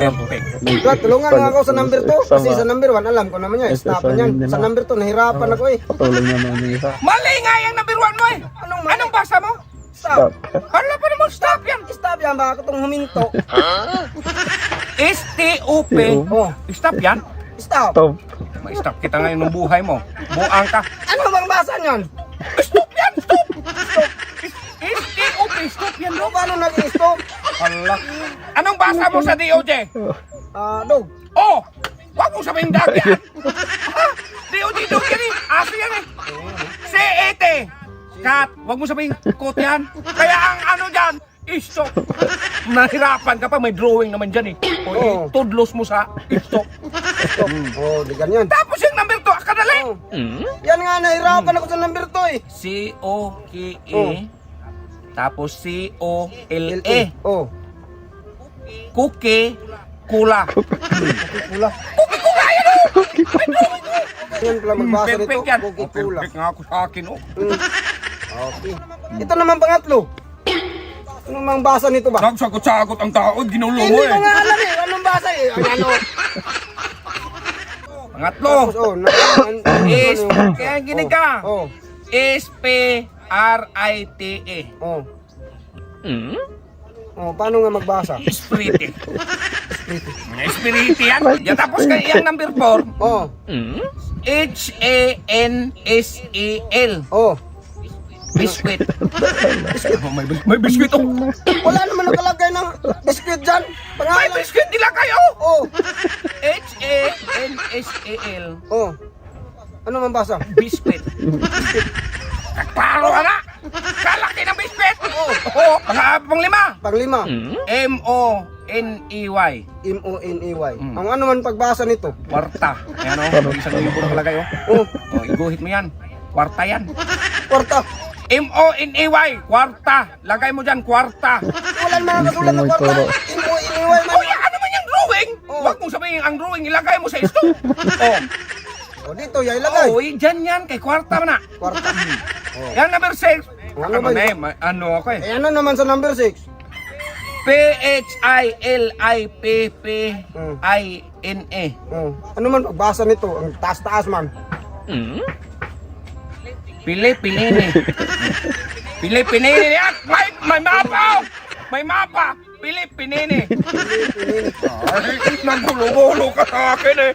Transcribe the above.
Perfect. Brad, tulungan mo ako sa number 2 kasi sa number 1 alam ko naman yan, stop yan. Sa number 2 nahirapan ako eh. Patulong naman yung isa. Mali nga yung number 1 mo eh. Anong basa mo? Stop. Hala pa naman, stop yan. Stop yan, baka ko itong huminto. S-T-O-P. Oh, Stop yan. stop. Stop. May stop kita ngayon ng buhay mo. Buang ka. Ano bang basa niyan? Stop yan, stop. S-T-O-P, stop yan. Ano paano nag-stop? Hala. Anong basa mo sa DOJ? Dog. Oh! Huwag mong sabihin dog yan. DOJ dog yan eh. Aso yan eh. C-E-T. Kat, huwag mo sabihin kot yan. Kaya ang ano dyan, stop. Nahirapan ka pa, may drawing naman dyan eh. O, tudlos mo sa stop. Stop. Oh, di ganyan. Tapos yung number 2, akadali. Oh. Yan nga, nahirapan ako sa number 2 eh. C-O-K-E. Tapos C-O-L-E. Oh. Cookie, kula. Kula. Cookie, kula yan oh! Yan pala magbasa nito. Perfect yan. Cookie kula. Perfect nga ako sa akin oh. Okay. Ito naman pangatlo. Ano mang basa nito ba? Nagsagot-sagot ang tao, ginulo mo Hindi eh. ko nga alam eh. Anong basa eh? Ano? Pangatlo. Tapos, Is, kaya gini ka. Oh. S-P-R-I-T-E. Oh. Oh, paano nga magbasa? Espiriti. Espiriti yan. Yan tapos kaya yung number 4. Oh. H-A-N-S-E-L. Oh. Biscuit. May biscuit oh. Wala naman nakalagay ng biscuit dyan. May Pangalan. biscuit nila kayo. Oh. H-A-N-S-E-L. Oh. Ano man basa? Biscuit. Klaro ka na. Kalaki ng biscuit. Oo. Panglima. Panglima. M-O-N-E-Y. M-O-N-A-Y. Ang ano man pagbasa nito? Kwarta. Ayan o. Isang libo na kalagay o. Oh. O, iguhit mo yan. Kwarta yan. Kwarta. M-O-N-E-Y. Kwarta. Lagay mo dyan, kwarta. Wala naman nakasulat ng kwarta. M-O-N-A-Y man. Kuya, ano man yung drawing? Oh. Huwag mong sabihin ang drawing, ilagay mo sa stove. Oh. Oh, dito, ya ilagay. Oh, dyan yan. Kay kwarta mo na. Kwarta. Yan, number 6. Ano ba yun? Ano ako eh. Eh, ano naman sa number 6? P-H-I-L-I-P-P-I-N-E. Oh. Ano man pagbasa nito? Ang taas-taas man. Pili-pilini. Pili-pinini yan. May mapa. May mapa. Pili-pinini. Ay, naggulo-gulo ka sa akin eh.